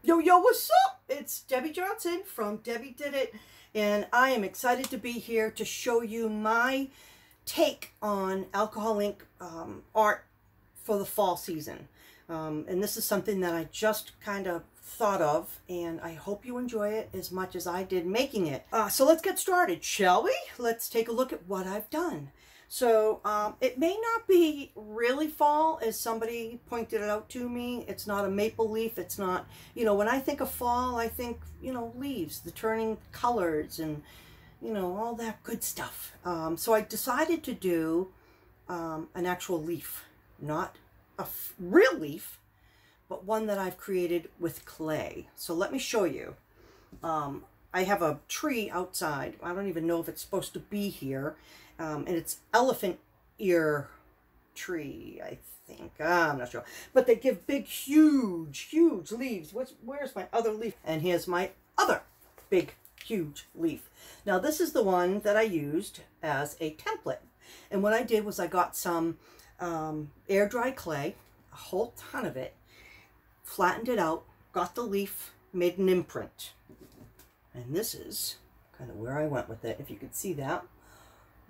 Yo, yo, what's up? It's Debbie Johnson from Debbie Did It, and I am excited to be here to show you my take on alcohol ink art for the fall season. And this is something that I just kind of thought of, and I hope you enjoy it as much as I did making it. So let's get started, shall we? Let's take a look at what I've done. So it may not be really fall, as somebody pointed it out to me. It's not a maple leaf. It's not, you know, when I think of fall, I think, you know, leaves, the turning colors and, you know, all that good stuff. So I decided to do an actual leaf, not a real leaf, but one that I've created with clay. So let me show you. I have a tree outside. I don't even know if it's supposed to be here. And it's elephant ear tree, I think. I'm not sure. But they give big, huge, huge leaves. Where's my other leaf? And here's my other big, huge leaf. Now, this is the one that I used as a template. And what I did was I got some air-dried clay, a whole ton of it, flattened it out, got the leaf, made an imprint. And this is kind of where I went with it, if you could see that.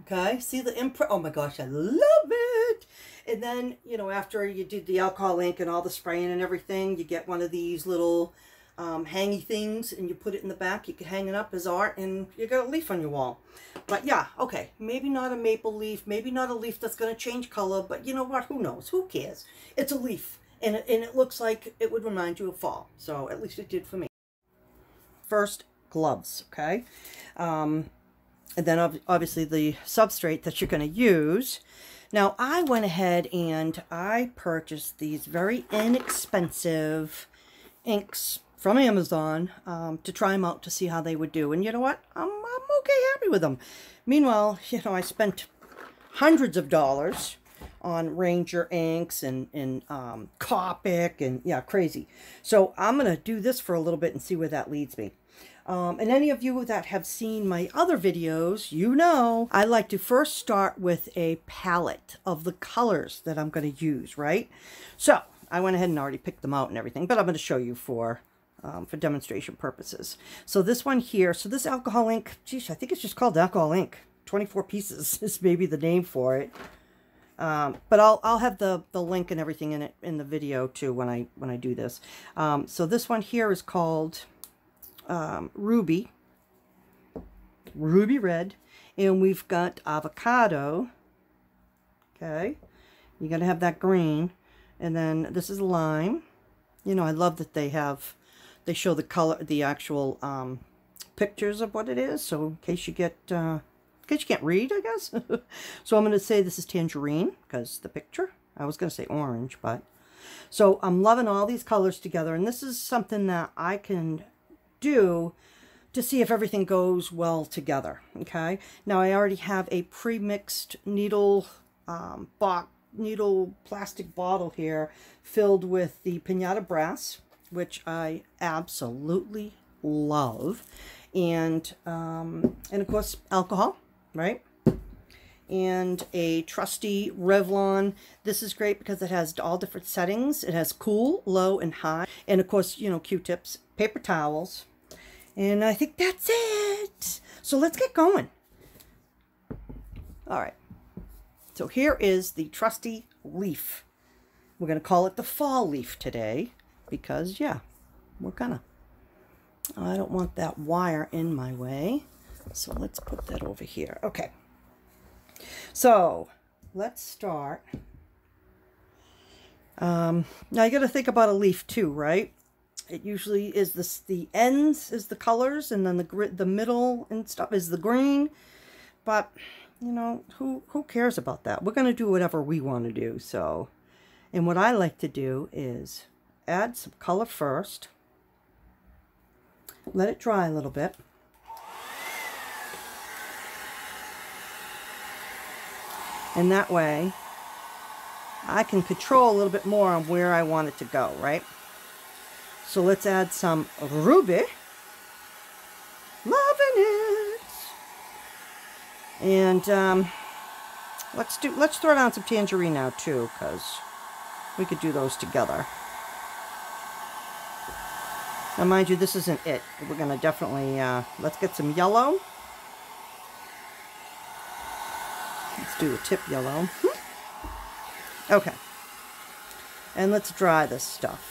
Okay, see the imprint? Oh my gosh, I love it. And then, you know, after you did the alcohol ink and all the spraying and everything, you get one of these little hangy things and you put it in the back. You can hang it up as art and you got a leaf on your wall. But yeah, okay, maybe not a maple leaf, maybe not a leaf that's going to change color, but you know what? Who knows? Who cares? It's a leaf, and it looks like it would remind you of fall. So at least it did for me. First, gloves, okay? And then obviously the substrate that you're going to use. Now, I went ahead and I purchased these very inexpensive inks from Amazon to try them out to see how they would do. And you know what? I'm okay, happy with them. Meanwhile, you know, I spent hundreds of dollars on Ranger inks and Copic and yeah, crazy. So I'm going to do this for a little bit and see where that leads me. And any of you that have seen my other videos, you know, I like to first start with a palette of the colors that I'm going to use, right? So I went ahead and already picked them out and everything, but I'm going to show you for demonstration purposes. So this one here, so this alcohol ink, geez, I think it's just called alcohol ink. 24 pieces is maybe the name for it. But I'll have the link and everything in it in the video too when I do this. So this one here is called Ruby Red, and we've got Avocado. Okay, you got to have that green, and then this is Lime. You know, I love that they show the color, the actual pictures of what it is, so in case you can't read, I guess. So I'm going to say this is Tangerine because the picture, I was going to say orange, but so I'm loving all these colors together, and this is something that I can do to see if everything goes well together. Okay, now I already have a pre-mixed needle plastic bottle here filled with the Pinata Brass, which I absolutely love, and of course alcohol, right? And a trusty Revlon. This is great because it has all different settings. It has cool, low, and high, and of course, you know, Q-tips, paper towels. And I think that's it. So let's get going. All right. So here is the trusty leaf. We're going to call it the fall leaf today because, yeah, we're gonna. I don't want that wire in my way. So let's put that over here. Okay. So let's start. Now you got to think about a leaf too, right? It usually is the ends is the colors, and then the middle and stuff is the green. But you know, who cares about that? We're going to do whatever we want to do. So, and what I like to do is add some color first. Let it dry a little bit. And that way I can control a little bit more on where I want it to go, right? So let's add some Ruby. Loving it. And let's throw down some Tangerine now too, because we could do those together. Now, mind you, this isn't it. We're going to definitely, let's get some yellow. Let's do the tip yellow. Okay. And let's dry this stuff.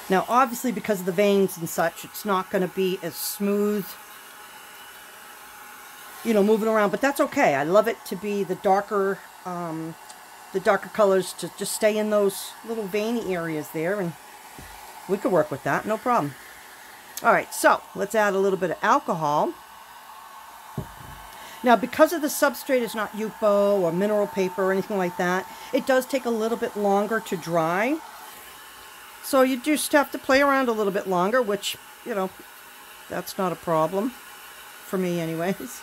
Now, obviously, because of the veins and such, it's not going to be as smooth, you know, moving around. But that's okay. I love it to be the darker colors to just stay in those little veiny areas there. And we could work with that, no problem. All right, so let's add a little bit of alcohol. Now, because of the substrate is not Yupo or mineral paper or anything like that, it does take a little bit longer to dry. So you just have to play around a little bit longer, which, you know, that's not a problem for me anyways.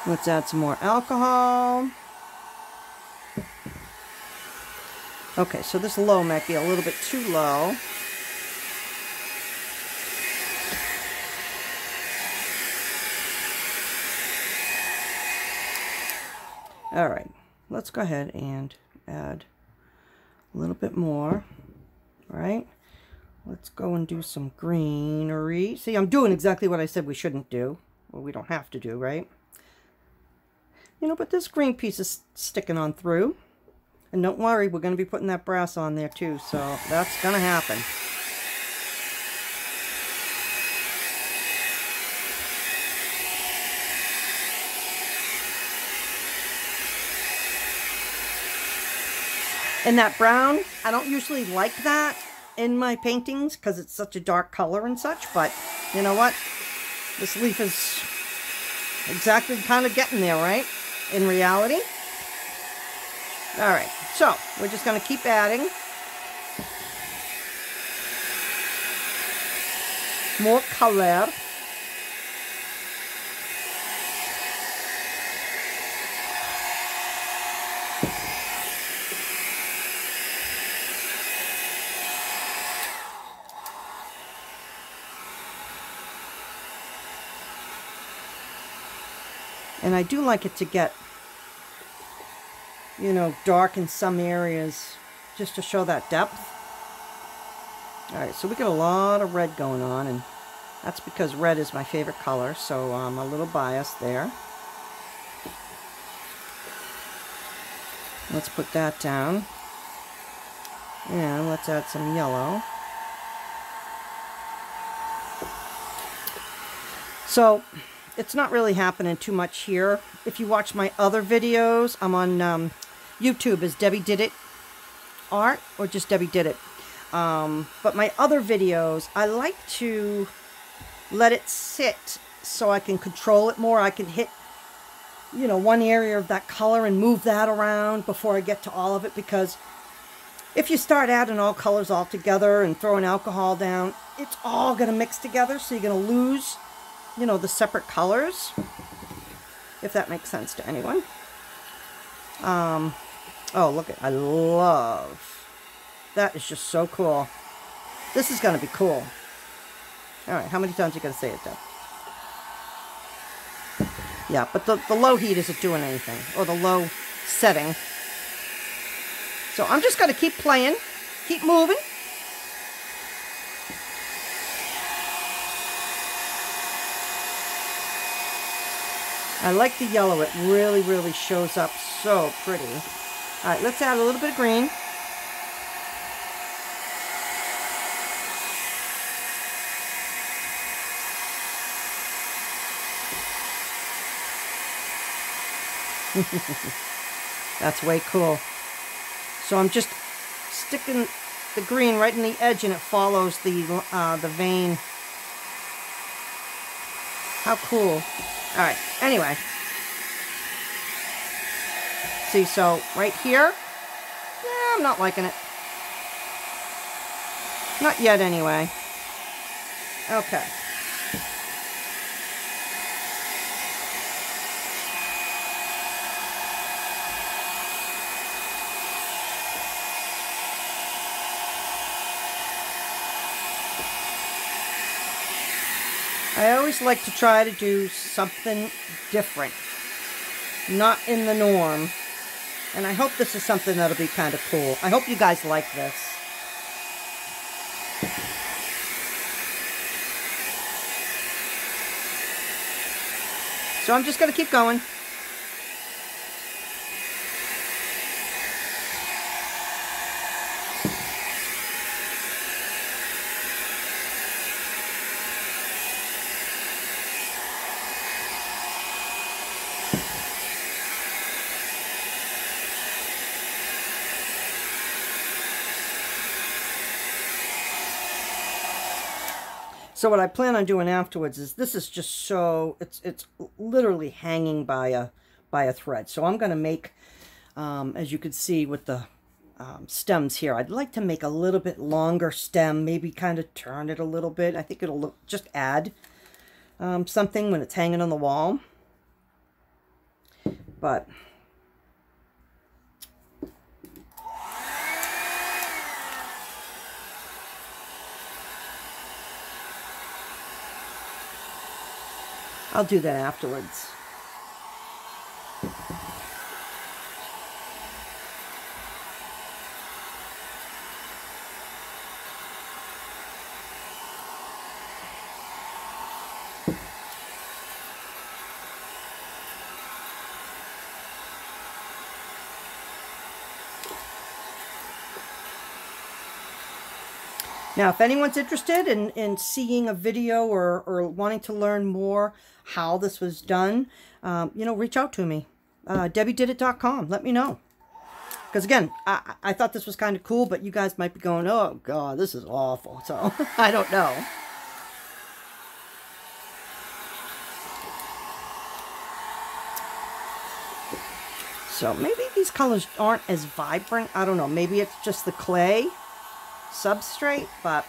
Let's add some more alcohol. Okay, so this low might be a little bit too low. All right, let's go ahead and add a little bit more. All right, let's go and do some greenery. See, I'm doing exactly what I said we shouldn't do. Well, we don't have to do, right? You know, but this green piece is sticking on through. And don't worry, we're going to be putting that brass on there too, so that's going to happen. And that brown, I don't usually like that in my paintings because it's such a dark color and such, but you know what? This leaf is exactly kind of getting there, right? In reality. All right, so we're just going to keep adding more color. And I do like it to get, you know, dark in some areas just to show that depth. All right, so we got a lot of red going on, and that's because red is my favorite color, so I'm a little biased there. Let's put that down. And let's add some yellow. So it's not really happening too much here. If you watch my other videos, I'm on YouTube as Debbie Did It Art, or just Debbie Did It. But my other videos, I like to let it sit so I can control it more. I can hit, you know, one area of that color and move that around before I get to all of it, because if you start adding all colors all together and throwing alcohol down, it's all going to mix together, so you're going to lose, you know, the separate colors, if that makes sense to anyone. Oh, look at, I love, that is just so cool. This is going to be cool. All right, how many times you got to say it, though? Yeah, but the low heat isn't doing anything, or the low setting. So I'm just going to keep playing, keep moving. I like the yellow. It really, really shows up so pretty. All right, let's add a little bit of green. That's way cool. So I'm just sticking the green right in the edge, and it follows the vein. How cool. All right, anyway. See, so right here, I'm not liking it. Not yet, anyway. Okay. I always like to try to do something different, not in the norm. And I hope this is something that'll be kind of cool. I hope you guys like this. So I'm just going to keep going. So what I plan on doing afterwards is, this is just so, it's literally hanging by a thread. So I'm going to make, as you can see with the stems here, I'd like to make a little bit longer stem, maybe kind of turn it a little bit. I think it'll look, just add something when it's hanging on the wall. But I'll do that afterwards. Now, if anyone's interested in seeing a video or wanting to learn more how this was done, you know, reach out to me. DebbieDidIt.com. Let me know. Because, again, I thought this was kind of cool, but you guys might be going, oh, God, this is awful. So, I don't know. So, maybe these colors aren't as vibrant. I don't know. Maybe it's just the clay substrate, but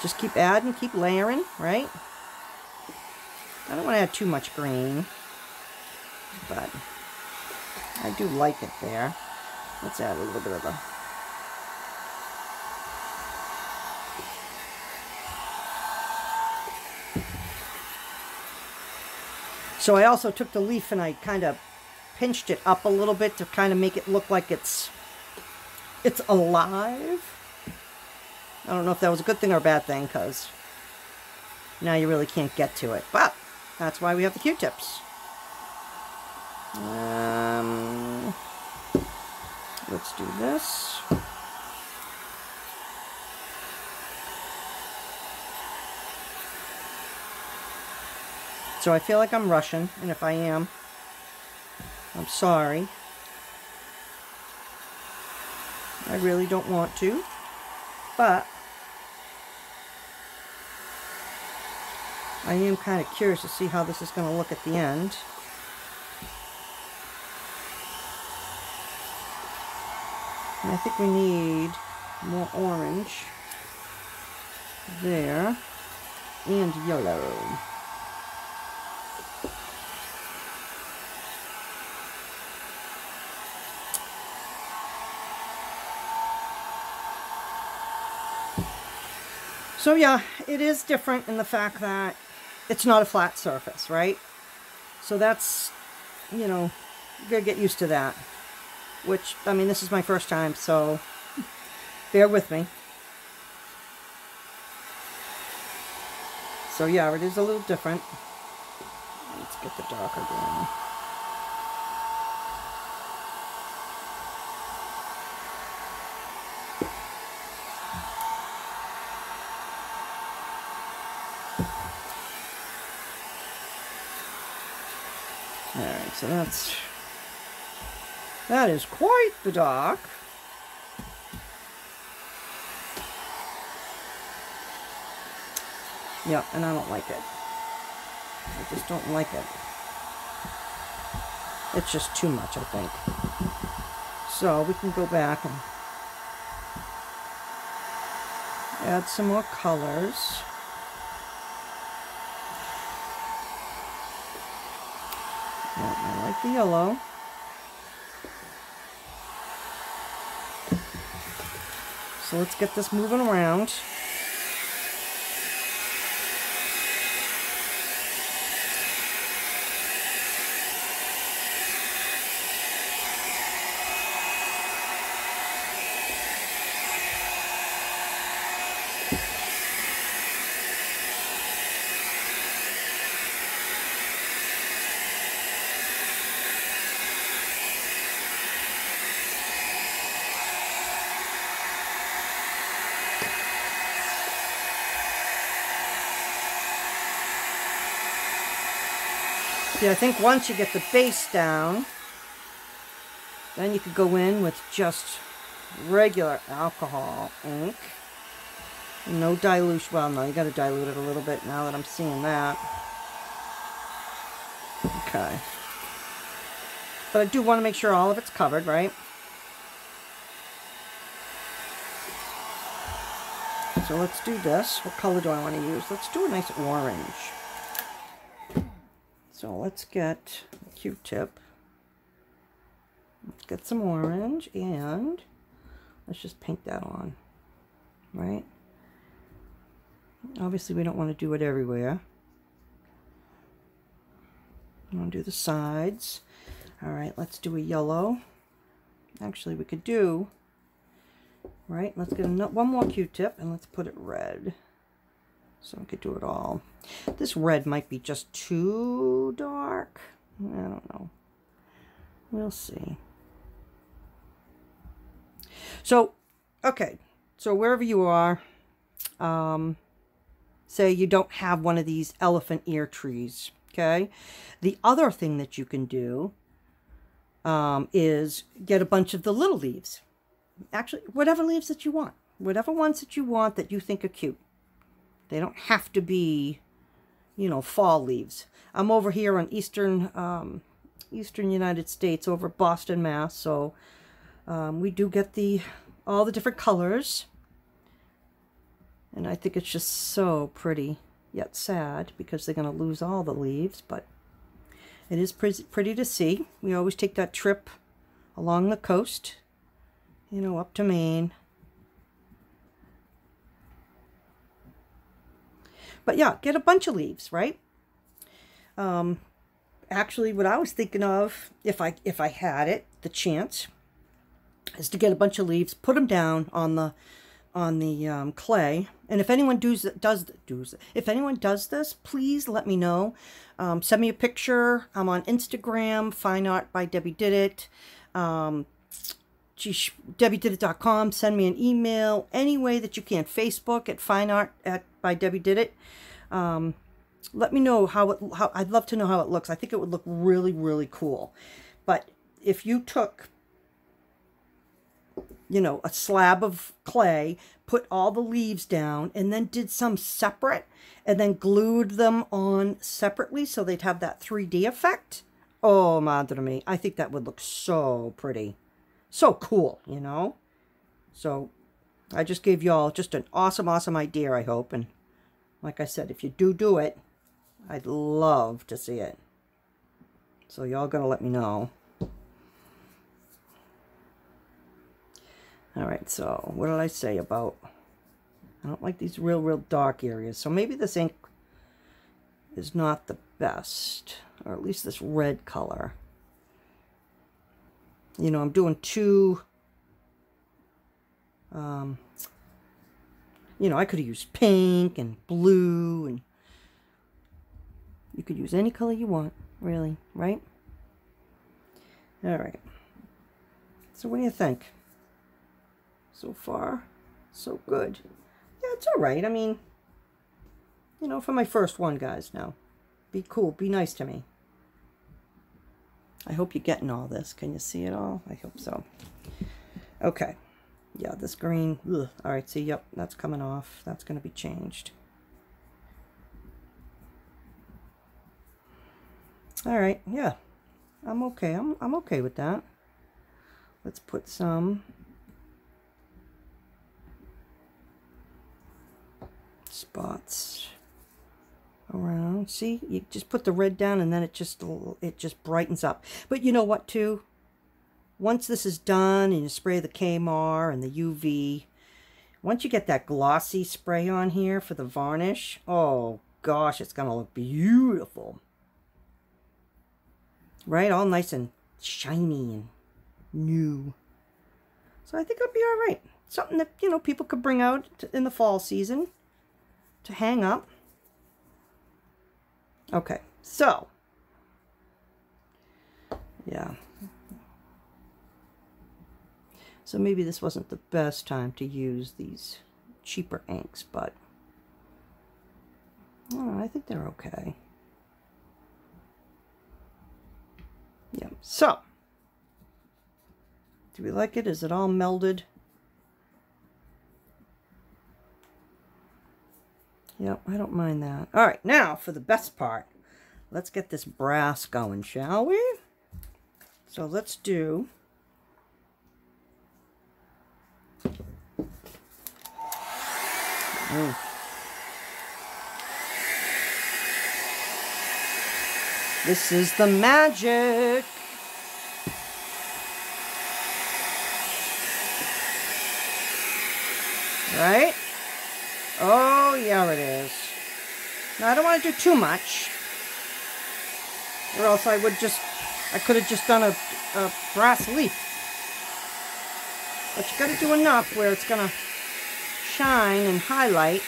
just keep adding, keep layering, right? I don't want to add too much green, but I do like it there. Let's add a little bit of the so I also took the leaf and I kind of pinched it up a little bit to kind of make it look like it's alive. I don't know if that was a good thing or a bad thing, because now you really can't get to it. But that's why we have the Q-tips. Let's do this. So I feel like I'm rushing, and if I am, I'm sorry. I really don't want to, but I am kind of curious to see how this is going to look at the end. And I think we need more orange there and yellow. So yeah, it is different in the fact that it's not a flat surface, right? So that's, you know, you gotta get used to that. Which, I mean, this is my first time, so bear with me. So yeah, it is a little different. Let's get the darker green. Alright, so that is quite the dark. Yeah, and I don't like it. I just don't like it. It's just too much, I think. So we can go back and add some more colors. Yeah, I like the yellow. So let's get this moving around. See, I think once you get the base down, then you could go in with just regular alcohol ink. No dilution. Well, no, you got to dilute it a little bit now that I'm seeing that. Okay. But I do want to make sure all of it's covered, right? So let's do this. What color do I want to use? Let's do a nice orange. So let's get a Q-tip. Let's get some orange and let's just paint that on, right? Obviously we don't want to do it everywhere. I'm going to do the sides. All right, let's do a yellow. Actually, we could do, right, let's get one more Q-tip and let's put it red. So we could do it all. This red might be just too dark. I don't know. We'll see. So, okay. So wherever you are, say you don't have one of these elephant ear trees, okay? The other thing that you can do is get a bunch of the little leaves. Actually, whatever leaves that you want. Whatever ones that you want that you think are cute. They don't have to be, you know, fall leaves. I'm over here on eastern United States, over Boston, Mass. So we do get all the different colors. And I think it's just so pretty, yet sad, because they're going to lose all the leaves. But it is pretty to see. We always take that trip along the coast, you know, up to Maine. But yeah, get a bunch of leaves, right? Actually, what I was thinking of, if I had it, the chance, is to get a bunch of leaves, put them down on the clay. And if anyone does this, please let me know. Send me a picture. I'm on Instagram, Fine Art by Debbie Did It. DebbieDidIt.com. Send me an email any way that you can. Facebook at Fine Art by Debbie Did It. Let me know how I'd love to know how it looks. I think it would look really, really cool. But if you took, you know, a slab of clay, put all the leaves down, and then did some separate, and then glued them on separately so they'd have that 3D effect. Oh, madre mia. I think that would look so pretty. So cool, you know? So I just gave y'all just an awesome, awesome idea, I hope. And like I said, if you do it, I'd love to see it. So y'all gotta let me know. All right, so what did I say about, I don't like these real dark areas. So maybe this ink is not the best, or at least this red color. You know, I'm doing two, you know, I could have used pink and blue, and you could use any color you want, really, right? All right. So what do you think? So far, so good. Yeah, it's all right. I mean, you know, for my first one, guys, now, be cool, be nice to me. I hope you're getting all this. Can you see it all? I hope so. Okay. Yeah, this green. Ugh. All right, see, yep, that's coming off. That's going to be changed. All right, yeah. I'm okay. I'm okay with that. Let's put some spots around. See, you just put the red down and then it just brightens up. But you know what too, once this is done and you spray the Kmar and the UV, once you get that glossy spray on here for the varnish, oh gosh, it's going to look beautiful. Right? All nice and shiny and new. So I think it'll be all right. Something that, you know, people could bring out in the fall season to hang up. Okay, so, yeah. So maybe this wasn't the best time to use these cheaper inks, but oh, I think they're okay. Yeah, so, do we like it? Is it all melded? Yep, I don't mind that. All right, now for the best part. Let's get this brass going, shall we? So let's do... This is the magic. Right? Oh, yeah, it is. Now, I don't want to do too much. Or else I could have just done a brass leaf. But you got to do enough where it's going to shine and highlight.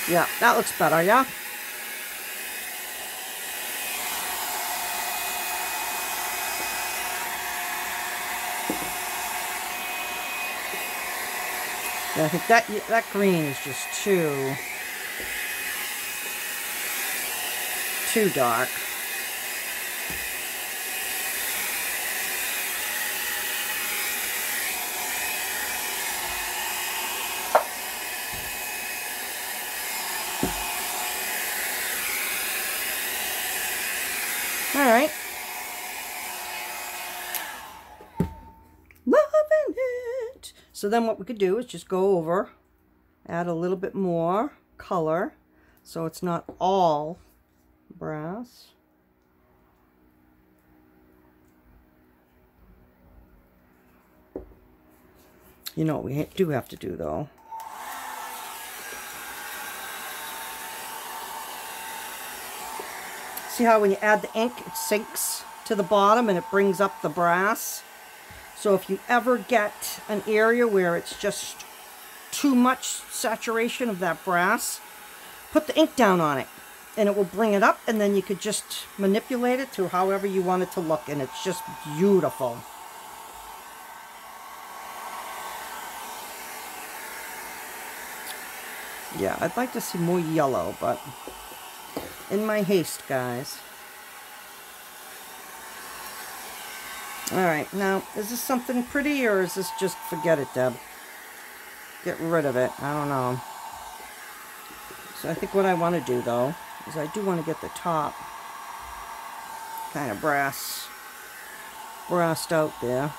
Yeah, that looks better, yeah? Yeah, I think that green is just too dark. All right. Loving it. So then what we could do is just go over, add a little bit more color so it's not all brass. You know what we do have to do though? See how when you add the ink, it sinks to the bottom and it brings up the brass? So if you ever get an area where it's just too much saturation of that brass, put the ink down on it and it will bring it up, and then you could just manipulate it to however you want it to look, and it's just beautiful. Yeah, I'd like to see more yellow, but in my haste, guys. Alright, now, is this something pretty, or is this just forget it, Deb? Get rid of it. I don't know. So I think what I want to do, though, is I do want to get the top kind of brassed out there.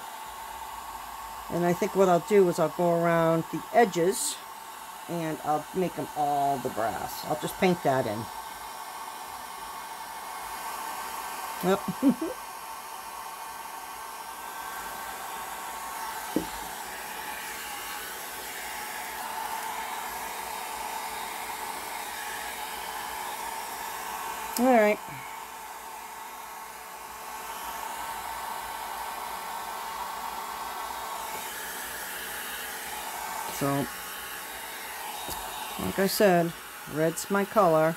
And I think what I'll do is I'll go around the edges and I'll make them all the brass. I'll just paint that in. Yep. All right. So, like I said, red's my color,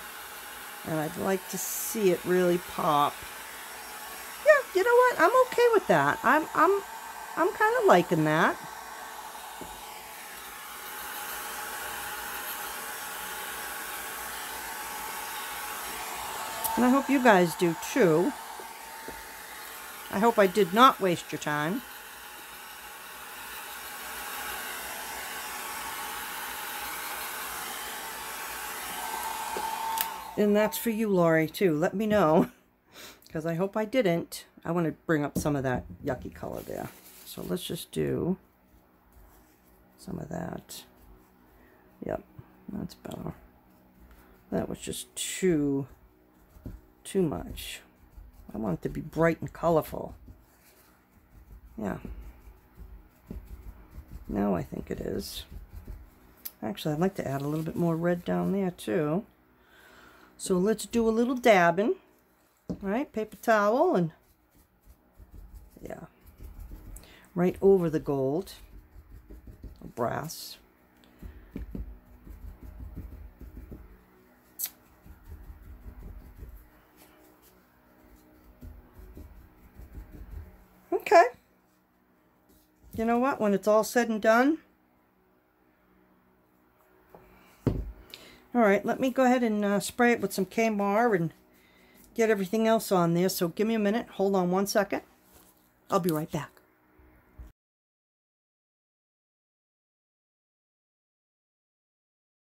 and I'd like to see it really pop. Yeah, you know what? I'm okay with that. I'm kind of liking that. And I hope you guys do too. I hope I did not waste your time. And that's for you, Lori, too. Let me know, because I hope I didn't. I want to bring up some of that yucky color there. So let's just do some of that. Yep, that's better. That was just too much. I want it to be bright and colorful. Yeah. Now I think it is. Actually, I'd like to add a little bit more red down there too. So let's do a little dabbing. All right, paper towel, and yeah, right over the gold, or brass. Okay. You know what? When it's all said and done, all right, let me go ahead and spray it with some Kmart and get everything else on there. So give me a minute. Hold on one second. I'll be right back.